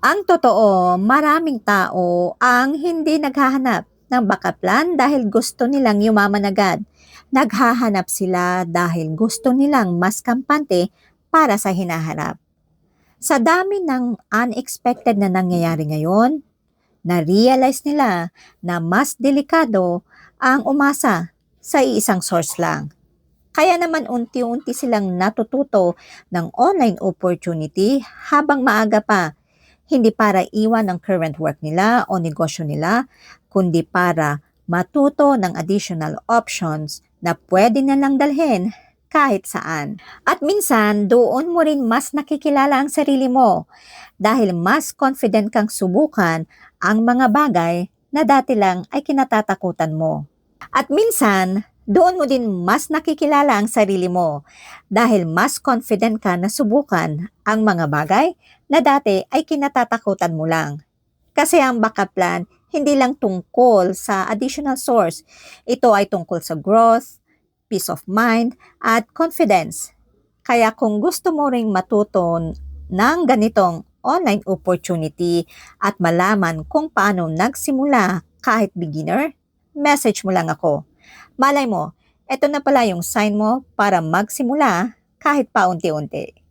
Ang totoo, maraming tao ang hindi naghahanap ng backup plan dahil gusto nilang yumaman agad. Naghahanap sila dahil gusto nilang mas kampante para sa hinaharap. Sa dami ng unexpected na nangyayari ngayon, na-realize nila na mas delikado ang umasa sa iisang source lang. Kaya naman unti-unti silang natututo ng online opportunity habang maaga pa, hindi para iwan ang current work nila o negosyo nila, kundi para matuto ng additional options na pwede nilang dalhin kahit saan. At minsan, doon mo rin mas nakikilala ang sarili mo dahil mas confident kang subukan ang mga bagay na dati lang ay kinatatakutan mo. At minsan, doon mo din mas nakikilala ang sarili mo dahil mas confident ka na subukan ang mga bagay na dati ay kinatatakutan mo lang. Kasi ang backup plan, hindi lang tungkol sa additional source. Ito ay tungkol sa growth, peace of mind, at confidence. Kaya kung gusto mo ring matuto ng ganitong online opportunity at malaman kung paano nagsimula kahit beginner, message mo lang ako. Malay mo, eto na pala yung sign mo para magsimula kahit paunti-unti.